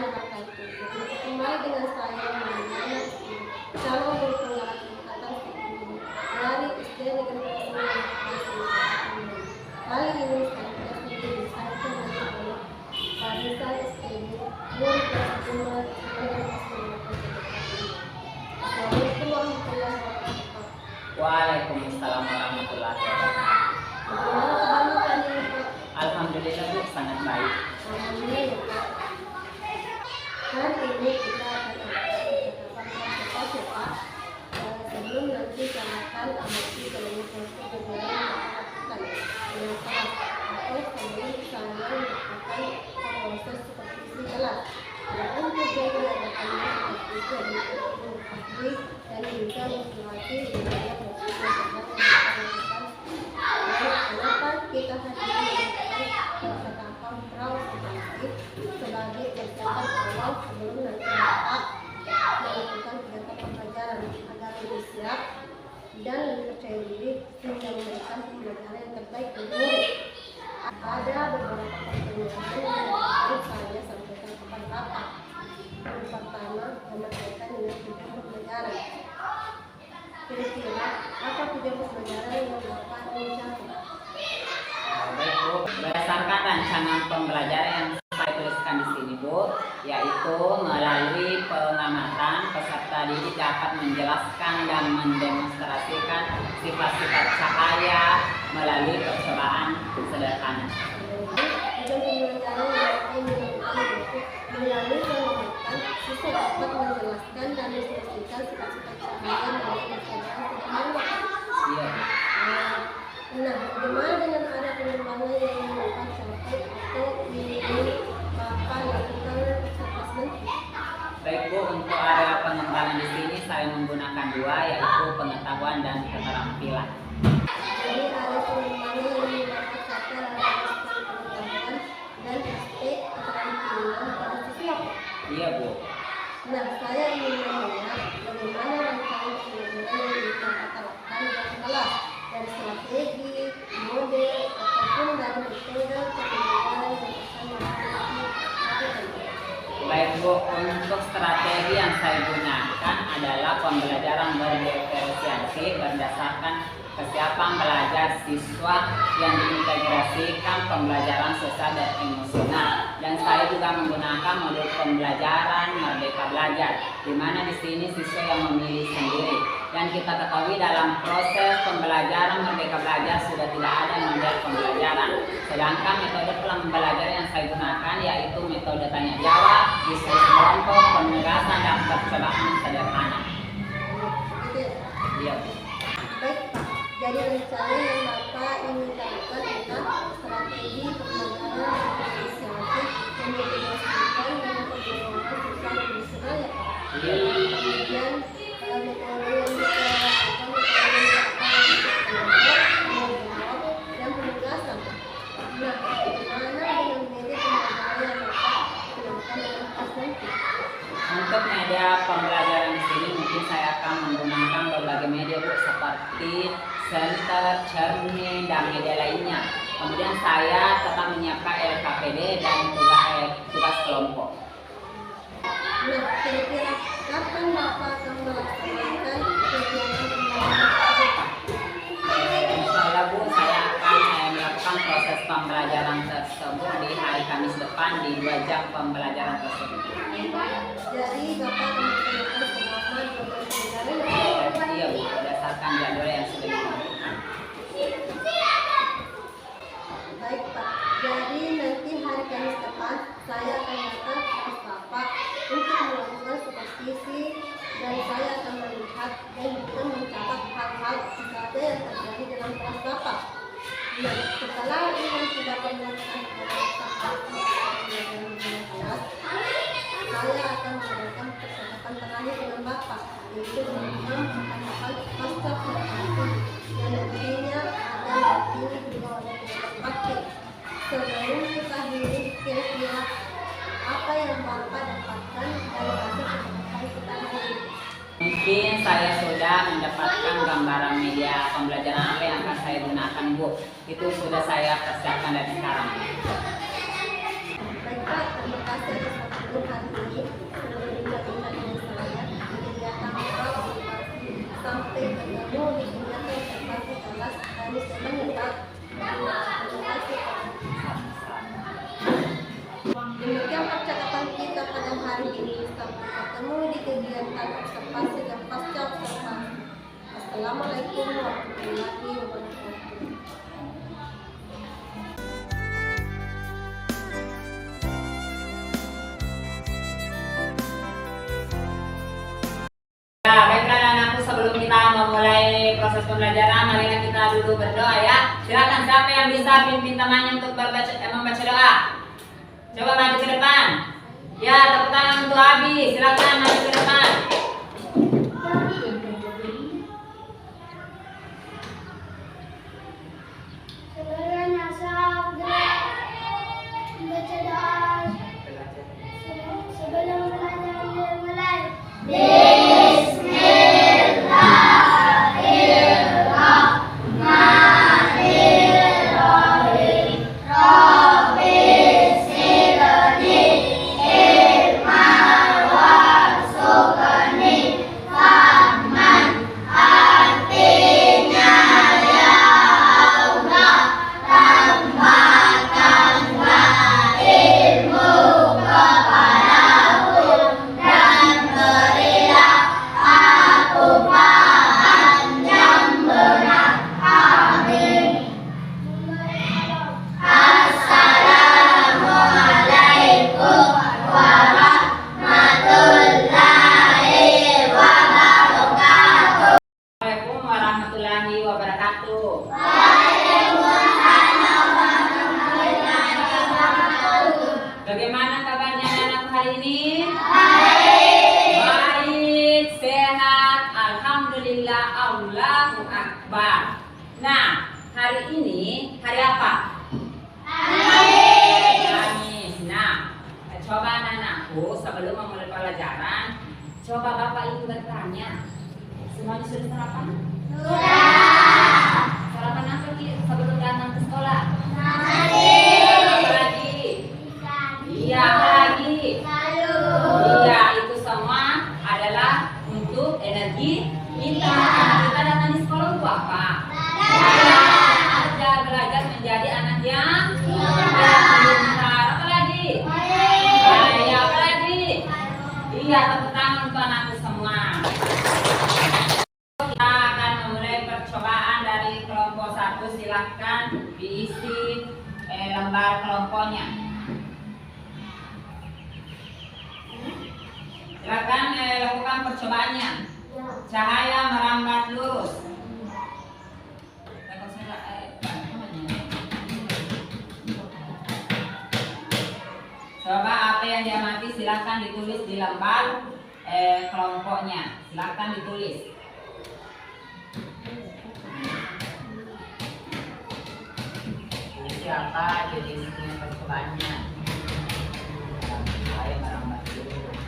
dan wabarakatuh. Kembali dengan saya Mariana calon guru penggerak tingkatan tinggi dari SD Negeri 10 Kali ini saya sendiri disampaikan oleh Farisa SPB guru kelas 5 Assalamualaikum warahmatullahi wabarakatuh. Waalaikumsalam warahmatullahi wabarakatuh. Bagaimana kabarnya tadi Pak? Alhamdulillah Bu, sangat baik. Alhamdulillah ya Pak. Hari ini kita akan mengatakan ya Pak. Sebelum nanti silakan amati seluruh proses perjalanan yang salah atau sebelum saya melakukan proses seperti kelas. Dan untuk jadi ada kalimat seperti itu ahli dan juga motivasi wilayah proses perjalanan kenapa kita hadiri melakukan kontrol sebagai persiapan awal sebelum nanti Bapak melakukan kegiatan pembelajaran agar lebih siap dan lebih percaya diri sehingga memberikan pembelajaran yang terbaik bagi murid. Ada beberapa pertanyaan yang saya sampaikan kepada Bapak. Yang pertama yang berkaitan dengan tujuan pembelajaran. Kira-kira apa tujuan pembelajaran yang Bapak ingin capai? Baik Bu, berdasarkan rancangan pembelajaran yang saya tuliskan di sini Bu, yaitu melalui pengamatan peserta didik dapat menjelaskan dan mendemonstrasikan sifat-sifat cahaya melalui percobaan sederhana. Tujuan pembelajaran yang ingin melalui pengamatan siswa dapat menjelaskan dan mendemonstrasikan sifat-sifat cahaya melalui percobaan sederhana. Iya Bu. Nah, bagaimana dengan ada pengembangan yang Bapak capai atau ingin Bapak lakukan assessment? Baik Bu, untuk area pengembangan di sini saya menggunakan dua, yaitu pengetahuan dan keterampilan. Jadi ada pengembangan yang Bapak capai adalah aspek pengetahuan dan aspek keterampilan pada siswa. Iya Bu. Nah, saya ingin menanya bagaimana rangkaian pembelajaran yang Bapak lakukan dalam kelas dari strategi, model, ataupun dari metode pembelajaran yang akan dilakukan. Baik Bu, untuk strategi yang saya gunakan adalah pembelajaran berdiferensiasi berdasarkan kesiapan belajar siswa yang diintegrasikan pembelajaran sosial dan emosional. Dan saya juga menggunakan modul pembelajaran Merdeka Belajar, di mana di sini siswa yang memilih sendiri. Dan kita ketahui dalam proses pembelajaran Merdeka Belajar sudah tidak ada model pembelajaran. Sedangkan metode pembelajaran yang saya gunakan yaitu metode tanya jawab, diskusi kelompok, penugasan dan percobaan sederhana. Iya. Baik Pak, jadi rencana yang Bapak ingin lakukan adalah strategi pembelajaran diferensiasi yang didasarkan dengan pembelajaran sosial dan emosional ya Pak. Iya. Kemudian metode yang dan penugasan. Nah, bagaimana dengan media pembelajaran yang Bapak gunakan dalam kelas nanti? Untuk media pembelajaran di sini mungkin saya akan menggunakan berbagai media Bu, seperti center, cermin, dan media lainnya. Kemudian saya tetap menyiapkan LKPD dan tugas kelompok. Nah, kira-kira kapan Bapak akan melaksanakan kegiatan pembelajaran tersebut? Insya Allah Bu, saya akan melakukan proses pembelajaran tersebut di hari Kamis depan di 2 jam pembelajaran tersebut. Jadi Bapak akan melaksanakan selama 2 jam pembelajaran ya? Iya Bu, berdasarkan jadwal yang sudah ditentukan. Baik Pak, jadi nanti hari Kamis depan saya akan datang ke kelas Bapak untuk melakukan supervisi dan saya akan melihat dan juga mencatat hal-hal saja yang terjadi dalam kelas Bapak. Nah, setelah ini sudah melakukan saya akan mengadakan percakapan terakhir dengan Bapak, yaitu tentang percakapan pasca pemberhentian yang nantinya akan dipilih juga oleh Bapak. Sebelum kita akhiri, kira-kira apa yang Bapak dapatkan dari hasil percakapan kita hari ini? Mungkin saya sudah mendapatkan gambaran media pembelajaran apa yang akan saya gunakan Bu. Itu sudah saya persiapkan dari sekarang. Baik Pak, terima kasih atas waktu hari Demikian percakapan kita pada hari ini. Sampai ketemu di kegiatan observasi dan pasca observasi. Assalamualaikum warahmatullahi wabarakatuh. Ya, baiklah anak-anakku, sebelum kita memulai proses pembelajaran, marilah kita dulu berdoa ya. Silakan siapa yang bisa pimpin temannya untuk membaca doa. Coba maju ke depan. Ya, tepuk tangan untuk Abi. Silakan maju ke depan. Assalamualaikum warahmatullahi wabarakatuh. Bagaimana kabarnya anak hari ini? Baik, sehat, alhamdulillah, Allahu Akbar. Nah, hari ini hari apa? Kamis. Nah, coba anak-anakku sebelum memulai pelajaran, coba Bapak Ibu bertanya. Semuanya sudah sarapan? Sudah. Sarapan apa sebelum datang ke sekolah? Apa lagi? Iya, apa lagi? Iya, itu semua adalah untuk energi kita. Kita datang di sekolah untuk apa? Belajar menjadi anak yang pintar. Apa lagi? Iya, apa lagi? Iya, tepuk tangan untuk anakku semua. Kita akan memulai percobaan dari kelompok 1. Silahkan diisi lembar kelompoknya. Silakan lakukan percobaannya. Cahaya merambat lurus. Coba apa yang diamati silakan ditulis di lembar kelompoknya. Silakan ditulis. Siapa jenisnya percobaannya? Cahaya merambat lurus.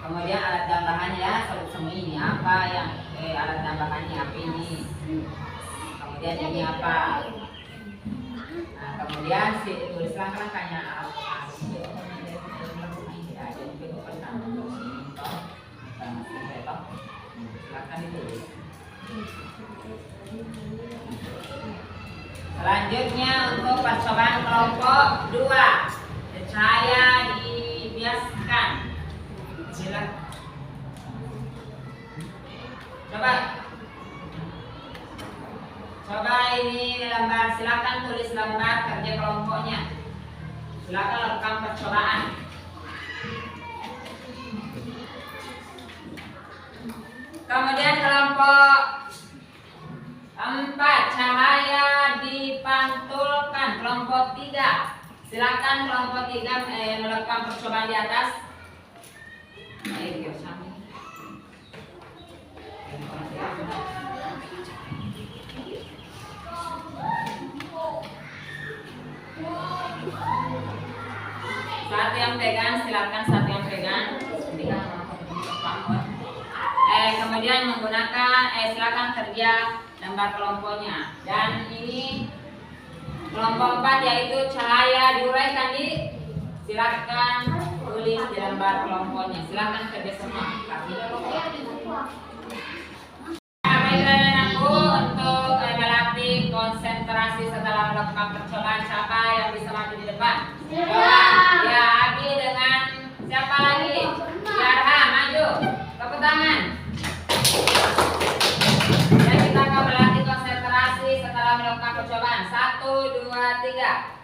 Kemudian alat tambahannya ya, semua ini apa yang alat tambahannya apa ini? Kemudian ini apa? Nah, kemudian tulis langkah-langkahnya apa? Silakan ditulis. Selanjutnya untuk percobaan kelompok 2, cahaya dibiaskan. Silakan. Coba ini lembar, silakan tulis lembar kerja kelompoknya. Silakan lakukan percobaan. Kemudian kelompok 4, cahaya dipantulkan. Kelompok 3, silakan kelompok 3 melakukan percobaan di atas. Satu yang pegang, silakan satu yang pegang. Kemudian menggunakan silakan kerja lembar kelompoknya. Dan ini kelompok 4 yaitu cahaya diuraikan di. Silakan tulis di lembar kelompoknya. Silakan kerja semua. percobaan siapa yang bisa maju di depan? Coba, ya Abi dengan siapa lagi? Ya Arham, maju. Tepuk tangan. Dan kita akan melatih konsentrasi setelah melakukan percobaan. 1, 2, 3.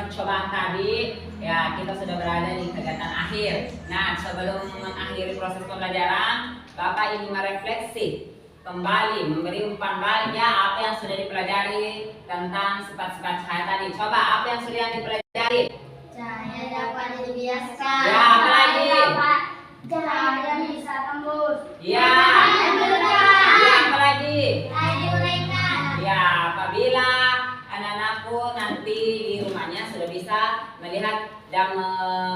Percobaan tadi ya kita sudah berada di kegiatan akhir. Nah, sebelum mengakhiri proses pembelajaran, Bapak ingin merefleksi kembali, memberi umpan balik ya apa yang sudah dipelajari tentang sifat-sifat cahaya tadi. Coba apa yang sudah dipelajari? Cahaya dapat dibiaskan. Ya, apa lagi? Cahaya bisa tembus. Ya. Ya, apa lagi? Ya, apabila anak-anakku nanti di rumahnya sudah bisa melihat dan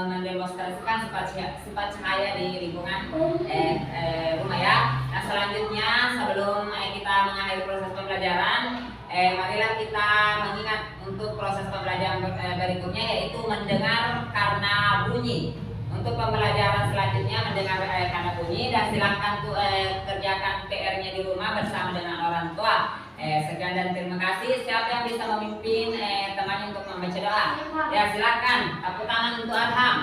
mendemonstrasikan sifat cahaya di lingkungan rumah ya. Nah, selanjutnya sebelum kita mengakhiri proses pembelajaran, marilah kita mengingat untuk proses pembelajaran berikutnya, yaitu mendengar karena bunyi. Untuk pembelajaran selanjutnya mendengar karena bunyi, dan silakan kerjakan PR-nya di rumah bersama dengan orang tua. Sekian dan terima kasih. Siapa yang bisa memimpin temannya untuk membaca doa? Ya, silakan. Tepuk tangan untuk Arham.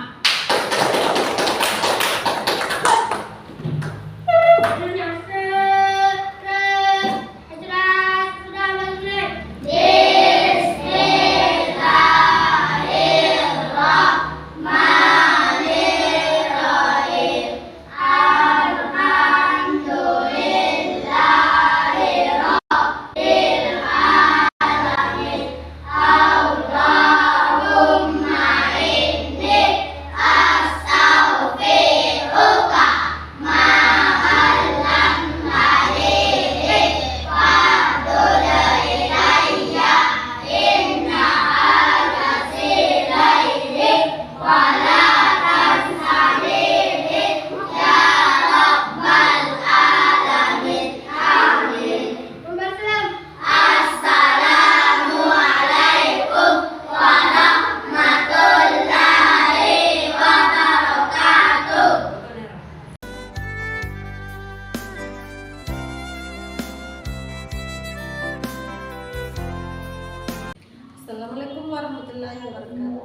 Assalamualaikum warahmatullahi wabarakatuh.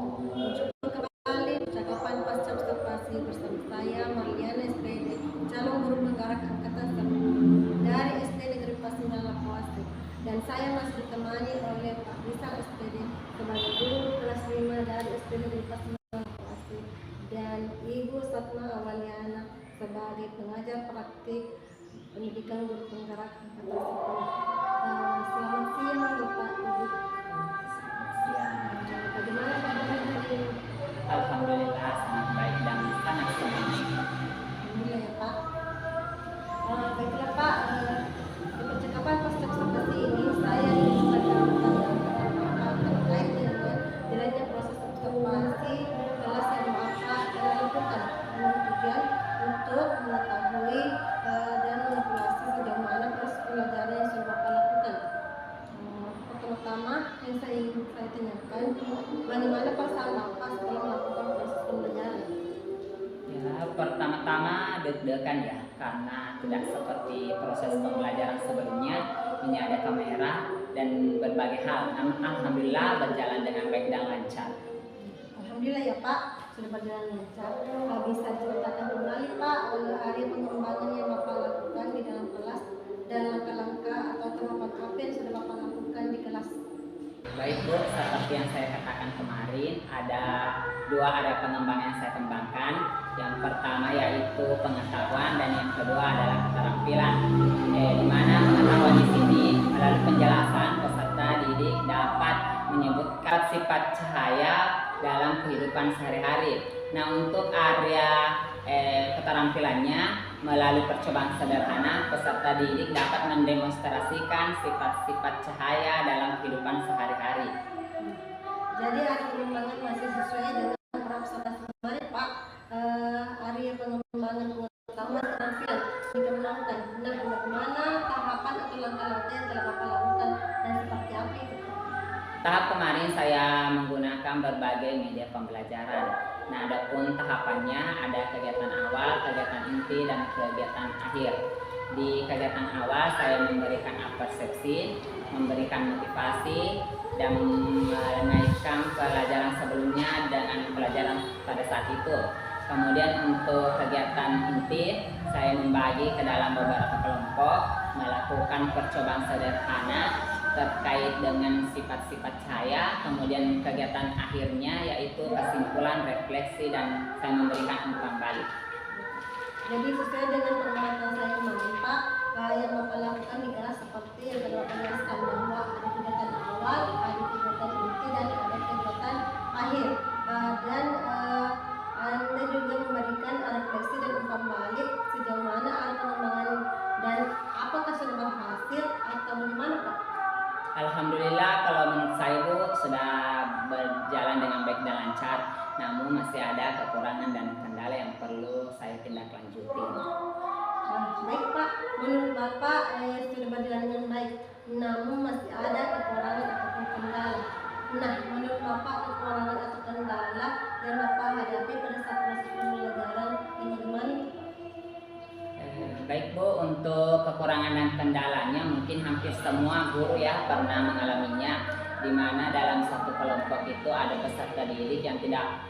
Jumpa kembali percakapan pasca observasi bersama saya Marliana SPD, calon guru penggerak angkatan 1 dari SD Negeri Pasundan Lapuasi, dan saya masih ditemani oleh Pak Rizal SPD sebagai guru kelas 5 dari SD Negeri Pasundan Lapuasi, dan Ibu Satma Awaliana sebagai pengajar praktik pendidikan guru penggerak angkatan 1. Selamat siang Bapak Ibu. Bagaimana kabarnya hari ini? Alhamdulillah sangat baik dan sangat senang. Alhamdulillah ya Pak. Baiklah Pak, di percakapan pasca observasi ini saya ingin bertanya terkait dengan jalannya proses observasi kelas yang Bapak lakukan, dengan tujuan untuk mengetahui dan mengevaluasi sejauh mana proses pembelajaran yang sudah Bapak lakukan. Pertama yang saya ingin tanyakan, bagaimana perasaan Bapak setelah melakukan proses pembelajaran? Ya, pertama-tama deg-degan ya, karena tidak seperti proses pembelajaran sebelumnya. Ini ada kamera dan berbagai hal. Namun alhamdulillah berjalan dengan baik dan lancar. Alhamdulillah ya Pak, sudah berjalan lancar. Bisa ceritakan kembali Pak area pengembangan yang Bapak lakukan di dalam kelas dan langkah-langkah atau tahapan apa yang sudah Bapak lakukan di kelas? Baik Bu, seperti yang saya katakan kemarin, ada 2 area pengembangan yang saya kembangkan. Yang pertama yaitu pengetahuan dan yang kedua adalah keterampilan. Di mana pengetahuan di sini melalui penjelasan peserta didik dapat menyebutkan sifat cahaya dalam kehidupan sehari-hari. Nah, untuk area keterampilannya melalui percobaan sederhana, peserta didik dapat mendemonstrasikan sifat-sifat cahaya dalam kehidupan sehari-hari. Jadi ada pengembangan masih sesuai dengan presentasi kemarin Pak. Area pengembangan pengetahuan keterampilan kita melakukan. Nah, bagaimana tahapan atau langkah-langkah yang telah Bapak lakukan dan seperti apa itu? Tahap kemarin saya menggunakan berbagai media pembelajaran. Nah, adapun tahapannya ada kegiatan awal, kegiatan inti, dan kegiatan akhir. Di kegiatan awal saya memberikan persepsi, memberikan motivasi, dan menaikkan pelajaran sebelumnya dan pelajaran pada saat itu. Kemudian untuk kegiatan inti, saya membagi ke dalam beberapa kelompok, melakukan percobaan sederhana terkait dengan sifat-sifat saya. Kemudian kegiatan akhirnya yaitu kesimpulan, refleksi, dan saya memberikan umpan balik. Jadi sesuai dengan pengamatan saya kemarin Pak, yang Bapak lakukan di kelas seperti yang telah Bapak jelaskan bahwa ada kegiatan awal, ada kegiatan inti, dan ada kegiatan akhir. Dan Anda juga memberikan refleksi dan umpan balik sejauh mana arah pengembangan dan apakah sudah berhasil atau bagaimana Pak? Alhamdulillah kalau menurut saya Bu sudah berjalan dengan baik dan lancar, namun masih ada kekurangan dan kendala yang perlu saya tindak lanjuti. Baik Pak, menurut Bapak sudah berjalan dengan baik, namun masih ada kekurangan ataupun kendala. Nah, menurut Bapak kekurangan atau kendala yang Bapak hadapi pada saat proses pembelajaran yang bagaimana? Baik Bu, untuk kekurangan dan kendalanya mungkin hampir semua guru ya pernah mengalaminya, di mana dalam satu kelompok itu ada peserta didik yang tidak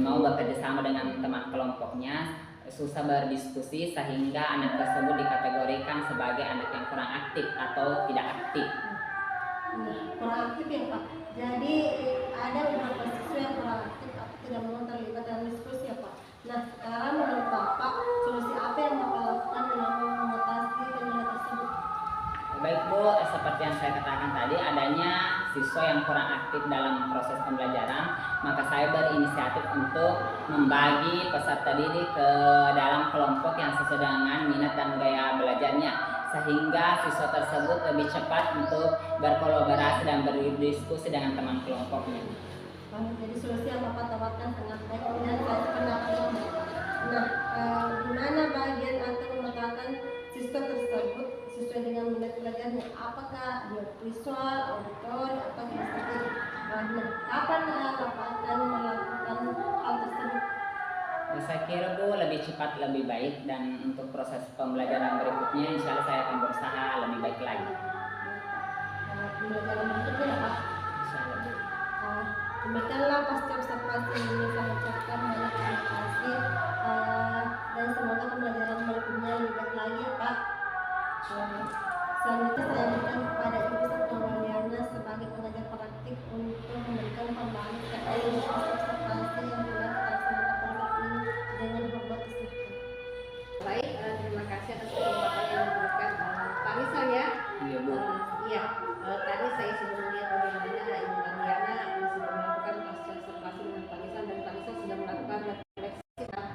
mau bekerja sama dengan teman kelompoknya, susah berdiskusi sehingga anak tersebut dikategorikan sebagai anak yang kurang aktif atau tidak aktif. Kurang aktif ya Pak. Jadi ada beberapa siswa yang kurang aktif atau tidak mau terlibat dalam diskusi ya Pak. Nah, sekarang menurut Bapak solusi apa yang Bapak lakukan dalam mengatasi kendala tersebut? Baik Bu, seperti yang saya katakan tadi, adanya siswa yang kurang aktif dalam proses pembelajaran, maka saya berinisiatif untuk membagi peserta didik ke dalam kelompok yang sesuai dengan minat dan gaya belajarnya, sehingga siswa tersebut lebih cepat untuk berkolaborasi dan berdiskusi dengan teman kelompoknya. Jadi solusi yang Bapak tawarkan sangat baik dan saya sependapat dengan Bapak. Nah, di mana bagian atau memetakan siswa tersebut sesuai dengan minat belajarnya? Apakah dia visual, auditori, atau kinestetik? Nah, kapan Bapak akan melakukan hal tersebut? Saya kira Bu lebih cepat lebih baik, dan untuk proses pembelajaran berikutnya insya Allah saya akan berusaha lebih baik lagi. Pembelajaran berikutnya ya Pak? Insya Allah Bu. Demikianlah pasca observasi ini saya ucapkan banyak terima kasih dan semoga pembelajaran berikutnya lebih baik lagi ya Pak. Selanjutnya saya berikan kepada Ibu Serta Waliana sebagai pengajar praktik untuk memberikan pembahasan terkait dengan observasi yang telah terlaksanakan pada ini dengan hormat istighfar. Baik, terima kasih atas kesempatan yang diberikan Pak Rizal ya. Iya Bu. Iya, tadi saya sudah melihat bagaimana Ibu Mariana sudah melakukan pasca observasi dengan Pak Rizal, dan Pak Rizal sudah melakukan refleksi tentang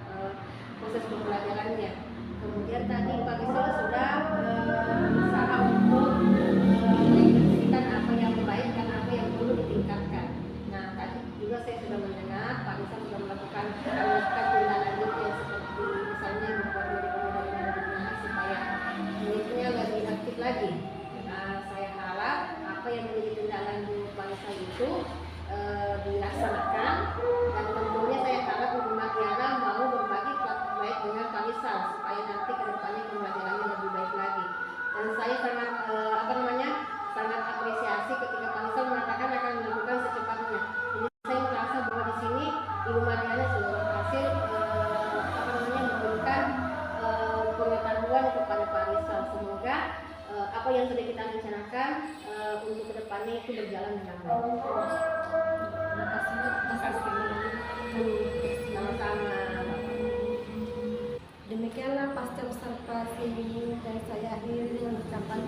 proses pembelajarannya. Kemudian tadi Pak Rizal sudah berusaha untuk menginstruksikan apa yang baik dan apa yang perlu ditingkatkan. Nah, tadi juga saya sudah mendengar Pak Rizal sudah melakukan tindak lanjut yang seperti misalnya membuat diri pembelajaran lebih menarik supaya muridnya lebih aktif lagi. Saya harap apa yang menjadi tindak lanjut Pak Rizal itu dilaksanakan, dan tentunya saya harap Ibu Mariana mau berbagi praktik baik dengan Pak Rizal supaya nanti kedepannya pembelajarannya lebih baik lagi. Dan saya sangat sangat apresiasi ketika Pak Rizal mengatakan akan melakukan secepatnya. Jadi saya merasa bahwa di sini Ibu Mariana sudah berhasil memberikan pengetahuan kepada Pak Rizal. Semoga apa yang sudah kita rencanakan untuk kedepannya itu berjalan dengan baik. Terima kasih. Sama-sama. Demikianlah pasca observasi ini dan saya akhiri dengan ucapan